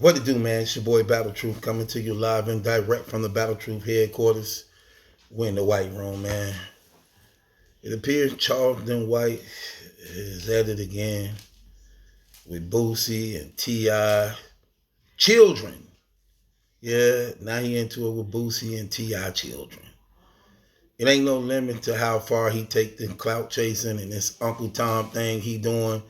What to do, man? It's your boy Battle Truth coming to you live and direct from the Battle Truth headquarters. We're in the White Room, man. It appears Charleston White is at it again with Boosie and T.I. Children. Yeah, now he into it with Boosie and T.I. children. It ain't no limit to how far he take the clout chasing and this Uncle Tom thing he doing.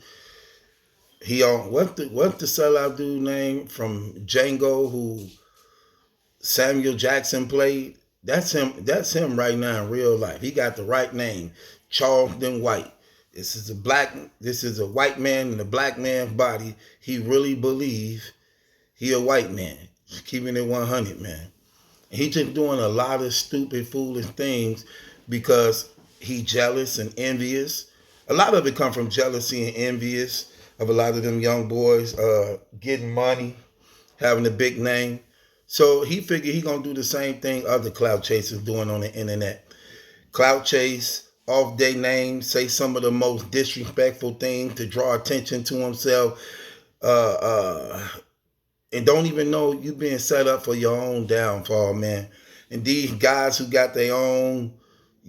He on what the sellout dude name from Django who Samuel Jackson played. That's him. That's him right now in real life. He got the right name, Charleston White. This is a black. This is a white man in a black man's body. He really believe he a white man. Just keeping it 100, man. And he just doing a lot of stupid, foolish things because he jealous and envious. A lot of it come from jealousy and envious of a lot of them young boys getting money, having a big name. So he figured he gonna do the same thing other clout chasers doing on the internet. Clout chase, off their name, say some of the most disrespectful things to draw attention to himself, uh, uh, and don't even know you being set up for your own downfall, man. And these guys who got their own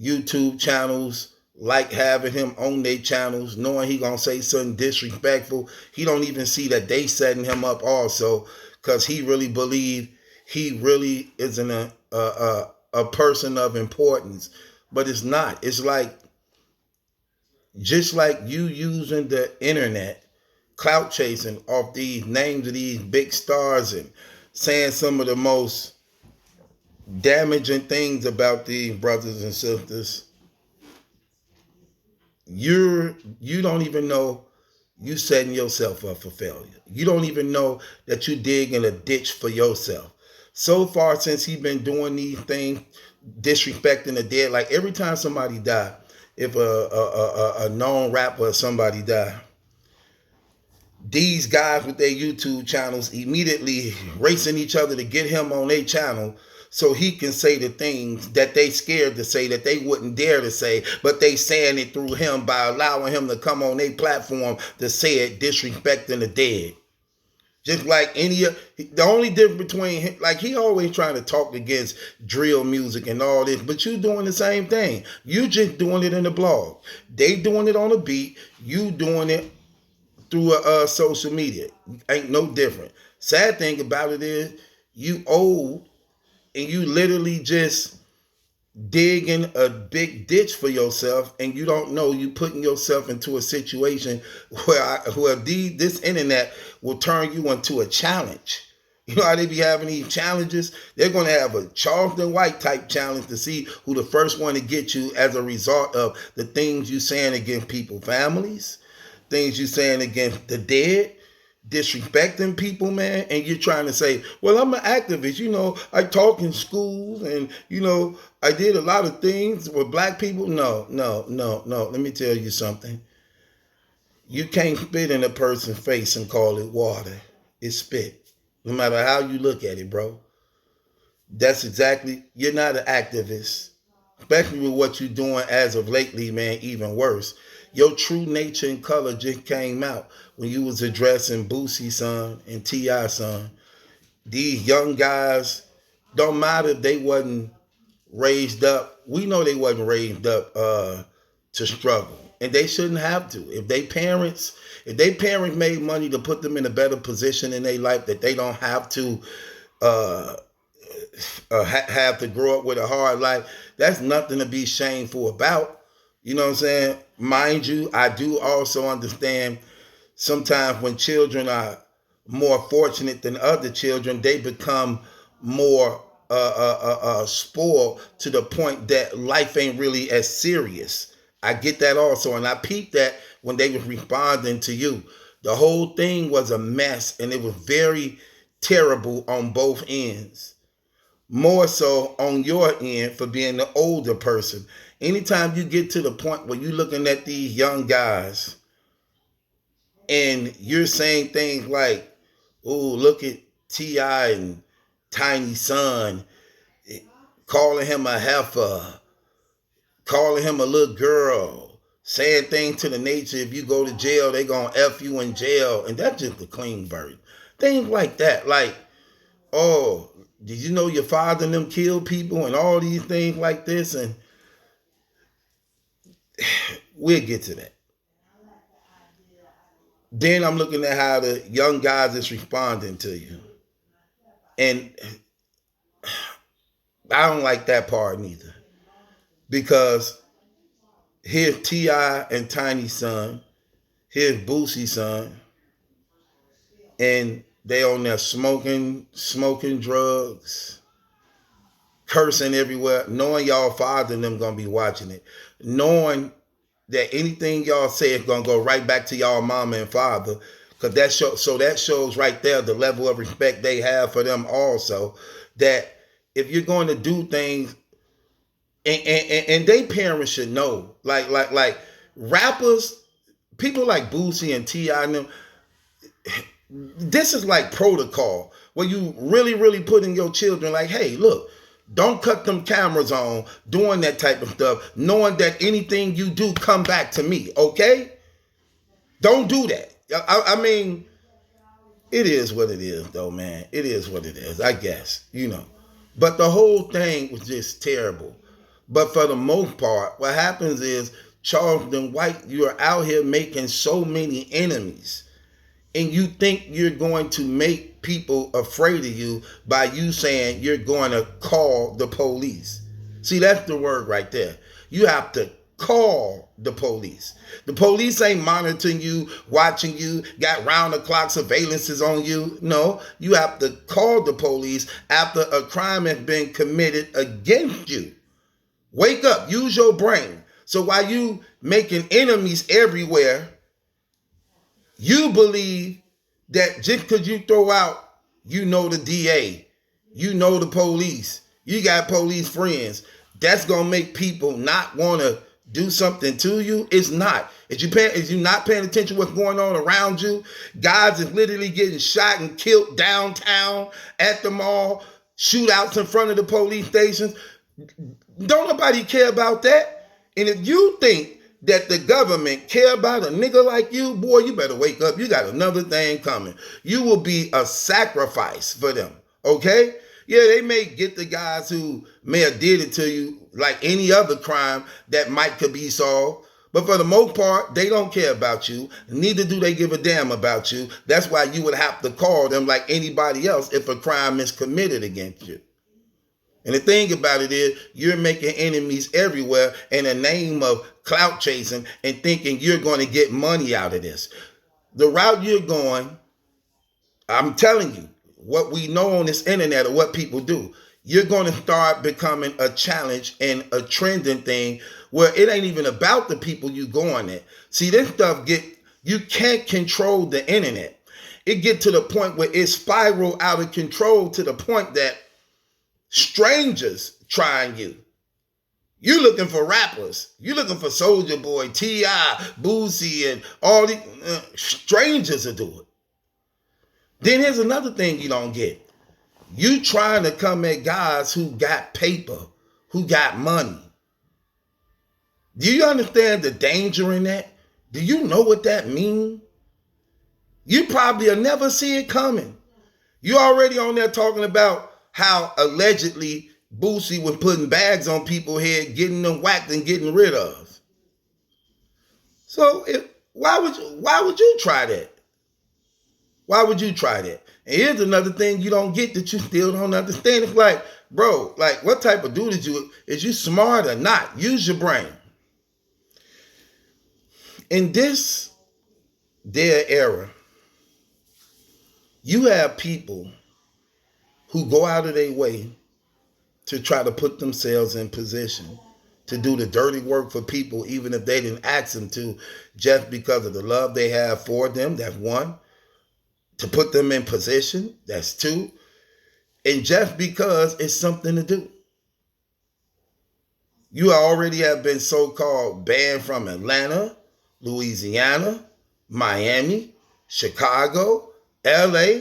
YouTube channels, like having him on their channels, knowing he gonna say something disrespectful, he don't even see that they setting him up also, cause he really believe he really isn't a person of importance, but it's not. It's like just like you using the internet, clout chasing off these names of these big stars and saying some of the most damaging things about these brothers and sisters. You don't even know you setting yourself up for failure. You don't even know that you digging a ditch for yourself. So far since he been doing these things, disrespecting the dead, like every time somebody die, if a known rapper or somebody die, these guys with their YouTube channels immediately racing each other to get him on their channel so he can say the things that they scared to say that they wouldn't dare to say, but they saying it through him by allowing him to come on their platform to say it, disrespecting the dead. Just like the only difference between him, like he always trying to talk against drill music and all this, but you doing the same thing. You just doing it in the blog. They doing it on a beat. You doing it through social media. Ain't no different. Sad thing about it is you old and you literally just digging a big ditch for yourself, and you don't know you putting yourself into a situation where this internet will turn you into a challenge. You know how they be having these challenges? They're going to have a Charleston White type challenge to see who the first one to get you as a result of the things you saying against people, families, things you saying against the dead, disrespecting people, man, and you're trying to say, well, I'm an activist, I talk in schools and, I did a lot of things with black people. No. Let me tell you something. You can't spit in a person's face and call it water. It's spit. No matter how you look at it, bro. You're not an activist. Especially with what you're doing as of lately, man, even worse. Your true nature and color just came out when you was addressing Boosie's son and T.I.'s son. These young guys, don't matter if they wasn't raised up. We know they wasn't raised up to struggle. And they shouldn't have to. If they parents made money to put them in a better position in their life, that they don't have to have to grow up with a hard life, that's nothing to be shameful about. You know what I'm saying? Mind you, I do also understand sometimes when children are more fortunate than other children, they become more spoiled to the point that life ain't really as serious. I get that also, and I peeped that when they was responding to you. The whole thing was a mess, and it was very terrible on both ends. More so on your end for being the older person. Anytime you get to the point where you're looking at these young guys and you're saying things like, oh, look at T.I. and Tiny Son, calling him a heifer, calling him a little girl, saying things to the nature, if you go to jail, they gonna F you in jail. And that's just a clean version. things like that. Like, oh, did you know your father and them killed people and all these things like this? And we'll get to that. Then I'm looking at how the young guys is responding to you. And I don't like that part neither. Because here's T.I. and Tiny's son. Here's Boosie's son. And they on there smoking drugs, cursing everywhere, knowing y'all father and them gonna be watching it. Knowing that anything y'all say is gonna go right back to y'all mama and father. Cause that shows right there the level of respect they have for them also. That if you're going to do things, and they parents should know, like rappers, people like Boosie and T.I. and them, this is like protocol where you really putting your children like, hey, look, don't cut them cameras on doing that type of stuff, knowing that anything you do come back to me, okay? Don't do that. I mean, it is what it is, though, man. It is what it is, I guess, you know. But the whole thing was just terrible. But for the most part, what happens is, Charleston White, you're out here making so many enemies. And you think you're going to make people afraid of you by you saying you're going to call the police. See, that's the word right there. You have to call the police. The police ain't monitoring you, watching you, got round-the-clock surveillances on you. No, you have to call the police after a crime has been committed against you. Wake up, use your brain. So while you making enemies everywhere, you believe that just because you throw out, you know the DA, you know the police, you got police friends, that's going to make people not want to do something to you? It's not. Is you not paying attention to what's going on around you? Guys is literally getting shot and killed downtown, at the mall, shootouts in front of the police stations. Don't nobody care about that. And if you think that the government care about a nigga like you, boy, you better wake up. You got another thing coming. You will be a sacrifice for them, okay? Yeah, they may get the guys who may have did it to you like any other crime that could be solved. But for the most part, they don't care about you. Neither do they give a damn about you. That's why you would have to call them like anybody else if a crime is committed against you. And the thing about it is, you're making enemies everywhere in the name of clout chasing and thinking you're going to get money out of this. The route you're going, I'm telling you, what we know on this internet or what people do, you're going to start becoming a challenge and a trending thing where it ain't even about the people you going at. See, this stuff you can't control the internet. It get to the point where it spiral out of control to the point that strangers trying you. You looking for rappers. You looking for Soulja Boy, T.I., Boosie, and all these strangers will do it. Then here's another thing you don't get. You trying to come at guys who got paper, who got money. Do you understand the danger in that? Do you know what that means? You probably will never see it coming. You already on there talking about how allegedly Boosie was putting bags on people's head, getting them whacked and getting rid of. So why would you try that? Why would you try that? And here's another thing you don't get that you still don't understand. It's like, bro, like what type of dude is you smart or not? Use your brain. In this their era, you have people who go out of their way to try to put themselves in position to do the dirty work for people, even if they didn't ask them to, just because of the love they have for them. That's one. To put them in position. That's two. And just because it's something to do. You already have been so-called banned from Atlanta, Louisiana, Miami, Chicago, LA,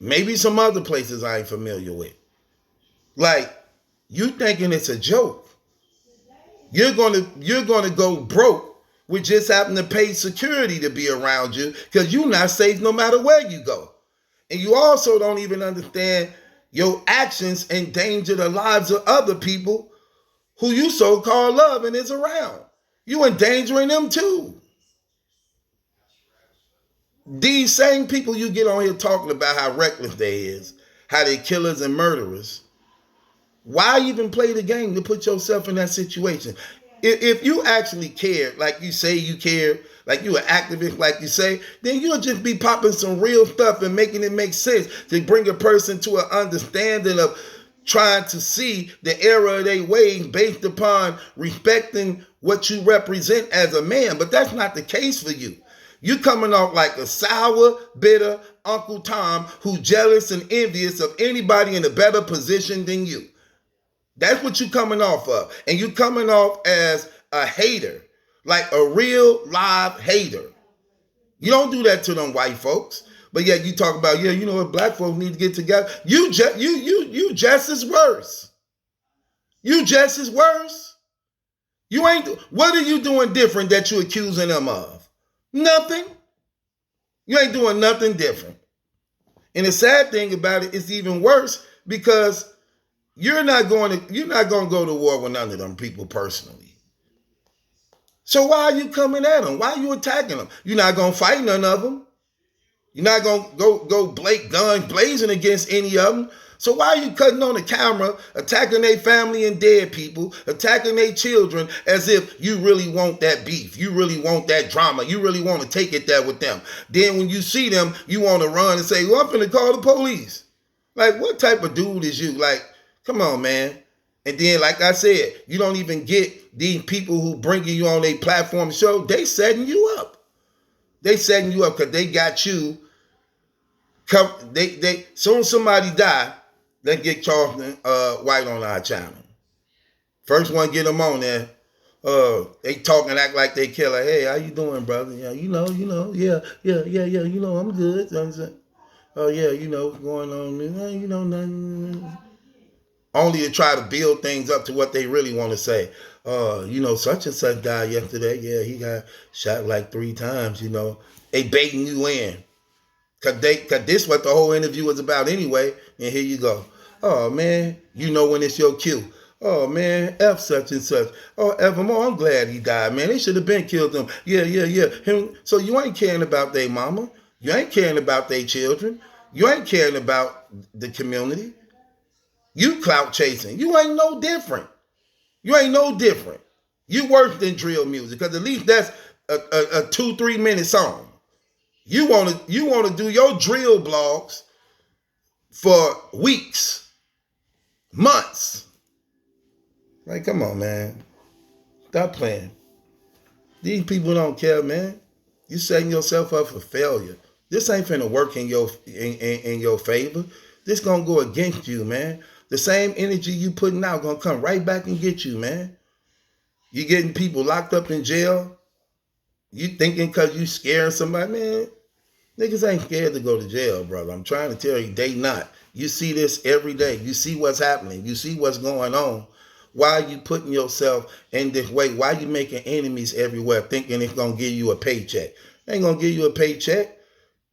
maybe some other places I ain't familiar with. Like, you thinking it's a joke. You're gonna go broke We just happen to pay security to be around you because you're not safe no matter where you go. And you also don't even understand your actions endanger the lives of other people who you so-called love and is around. You endangering them too. These same people you get on here talking about how reckless they is, how they killers and murderers. Why even play the game to put yourself in that situation? If you actually cared, like you say you cared, like you an activist, like you say, then you'll just be popping some real stuff and making it make sense to bring a person to an understanding of trying to see the error of their ways based upon respecting what you represent as a man. But that's not the case for you. You coming off like a sour, bitter Uncle Tom who's jealous and envious of anybody in a better position than you. That's what you coming off of. And you coming off as a hater, like a real live hater. You don't do that to them white folks. But yet you talk about, yeah, you know what, black folks need to get together. You just as worse. You just as worse. You ain't, what are you doing different that you accusing them of? Nothing. You ain't doing nothing different. And the sad thing about it, it's even worse because you're not going to go to war with none of them people personally. So why are you coming at them? Why are you attacking them? You're not going to fight none of them. You're not going to go guns blazing against any of them. So why are you cutting on the camera, attacking their family and dead people, attacking their children as if you really want that beef, you really want that drama, you really want to take it there with them. Then when you see them, you want to run and say, well, I'm finna call the police. Like, what type of dude is you? Like, come on, man. And then, like I said, you don't even get these people who bringing you on their platform show. They setting you up. They setting you up because they got you. Soon as somebody die, let's get Charleston White on our channel. First one get them on there. They talk and act like they killer. Hey, how you doing, brother? Yeah, you know, yeah. You know, I'm good. Oh yeah, you know what's going on. You know nothing. Only to try to build things up to what they really want to say. You know, such and such died yesterday. Yeah, he got shot like 3 times. You know, they baiting you in. Cause this what the whole interview was about anyway. And here you go. Oh man, you know when it's your cue. Oh man, F such and such. Oh, Evermore, I'm glad he died, man. They should have been killed him. Yeah. Him. So you ain't caring about their mama. You ain't caring about their children. You ain't caring about the community. You clout chasing. You ain't no different. You ain't no different. You worse than drill music, because at least that's a 2-3 minute song. You want to do your drill blogs for weeks, months. Like, come on, man. Stop playing. These people don't care, man. You setting yourself up for failure. This ain't finna work in your favor. This gonna go against you, man. The same energy you putting out gonna come right back and get you, man. You getting people locked up in jail. You thinking because you scaring somebody, man. Niggas ain't scared to go to jail, brother. I'm trying to tell you, they not. You see this every day. You see what's happening. You see what's going on. Why are you putting yourself in this way? Why are you making enemies everywhere thinking it's going to give you a paycheck? It ain't going to give you a paycheck.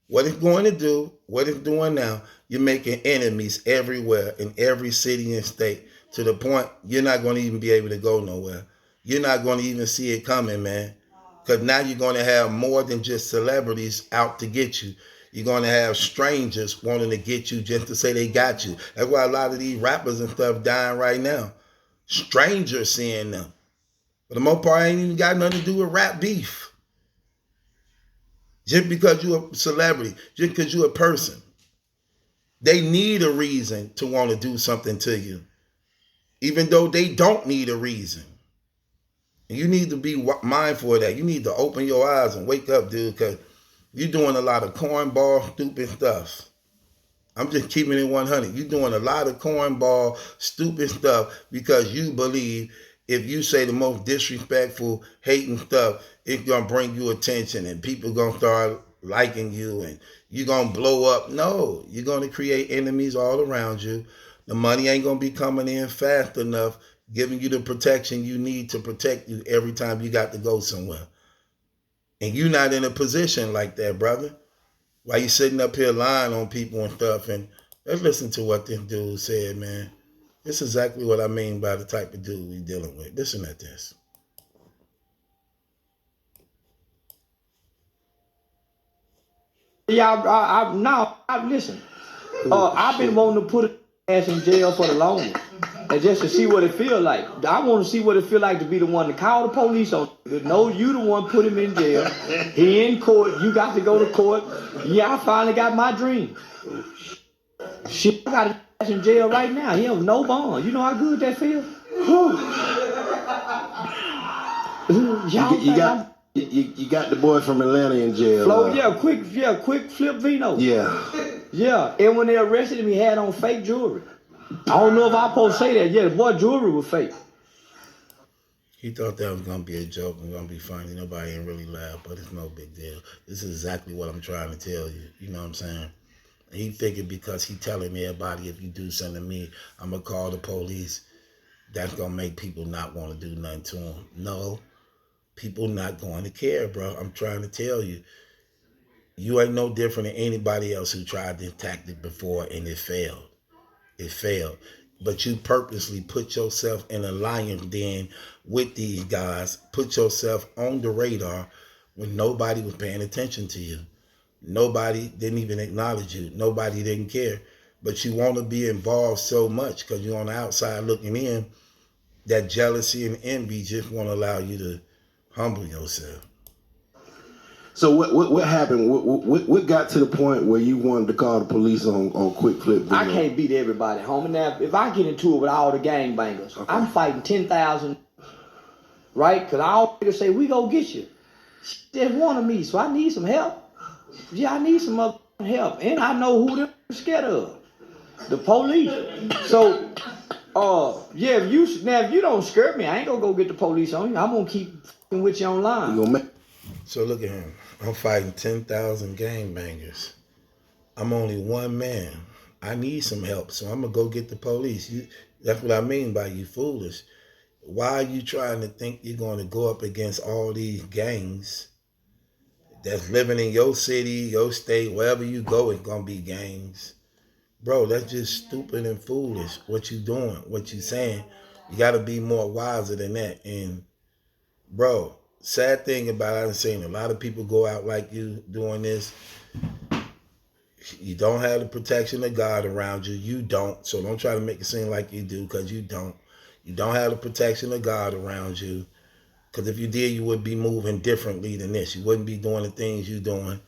What it's going to do, what it's doing now, you're making enemies everywhere in every city and state to the point you're not going to even be able to go nowhere. You're not going to even see it coming, man. Because now you're going to have more than just celebrities out to get you. You're going to have strangers wanting to get you just to say they got you. That's why a lot of these rappers and stuff dying right now. Strangers seeing them. For the most part, ain't even got nothing to do with rap beef. Just because you're a celebrity, just because you're a person. They need a reason to want to do something to you. Even though they don't need a reason. And you need to be mindful of that. You need to open your eyes and wake up, dude, because you're doing a lot of cornball, stupid stuff. I'm just keeping it 100. You're doing a lot of cornball, stupid stuff because you believe if you say the most disrespectful, hating stuff, it's going to bring you attention and people going to start liking you and you're going to blow up. No, you're going to create enemies all around you. The money ain't going to be coming in fast enough, giving you the protection you need to protect you every time you got to go somewhere. And you not in a position like that, brother. Why you sitting up here lying on people and stuff? And let's listen to what this dude said, man. This is exactly what I mean by the type of dude we dealing with. Listen at this. Yeah, listen. I've been wanting to put his ass in jail for the longest, and just to see what it feel like. I want to see what it feel like to be the one to call the police on. No, you the one put him in jail. He in court. You got to go to court. Yeah, I finally got my dream. Shit, I got his ass in jail right now. He have no bond. You know how good that feel? You got the boy from Atlanta in jail. Quick flip Vino. Yeah. Yeah, and when they arrested him, he had on fake jewelry. I don't know if I'm supposed to say that. Yeah, the boy jewelry was fake. He thought that was gonna be a joke and gonna be funny. Nobody ain't really laugh, but it's no big deal. This is exactly what I'm trying to tell you. You know what I'm saying? He figured because he telling everybody, if you do something to me, I'm gonna call the police. That's gonna make people not want to do nothing to him. No, people not going to care, bro. I'm trying to tell you. You ain't no different than anybody else who tried this tactic before and it failed. It failed. But you purposely put yourself in a lion den with these guys, put yourself on the radar when nobody was paying attention to you. Nobody didn't even acknowledge you. Nobody didn't care. But you want to be involved so much because you're on the outside looking in. That jealousy and envy just won't allow you to humble yourself. So what happened? What got to the point where you wanted to call the police on Quick Flip Vino? I can't beat everybody, homie. Now, if I get into it with all the gangbangers, okay, I'm fighting 10,000, right? Because all niggas say, we go get you. Just wanted me, so I need some help. Yeah, I need some other help. And I know who they're scared of. The police. So, if you don't scare me, I ain't gonna go get the police on you. I'm gonna keep with you online. So look at him. I'm fighting 10,000 gangbangers. I'm only one man. I need some help, so I'm going to go get the police. That's what I mean by you foolish. Why are you trying to think you're going to go up against all these gangs that's living in your city, your state, wherever you go, it's going to be gangs? Bro, that's just stupid and foolish what you doing, what you saying. You got to be more wiser than that. And, bro, sad thing about it, I'm saying a lot of people go out like you doing this. You don't have the protection of God around you. You don't. So don't try to make it seem like you do, because you don't. You don't have the protection of God around you. Because if you did, you would be moving differently than this. You wouldn't be doing the things you're doing.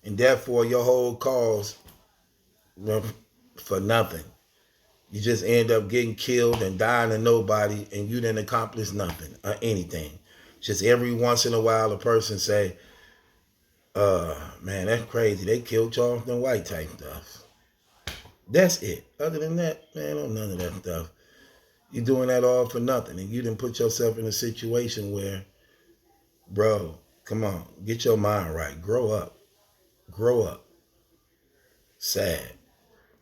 And therefore, your whole cause for nothing. You just end up getting killed and dying to nobody, and you didn't accomplish nothing or anything. Just every once in a while, a person say, man, that's crazy. They killed Charleston White type stuff. That's it. Other than that, man, none of that stuff. You're doing that all for nothing. And you didn't put yourself in a situation where, bro, come on, get your mind right. Grow up. Grow up. Sad.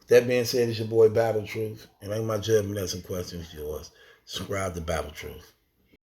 That being said, it's your boy Battle Truth. And ain't my judgment, that's some questions yours. Subscribe to Battle Truth.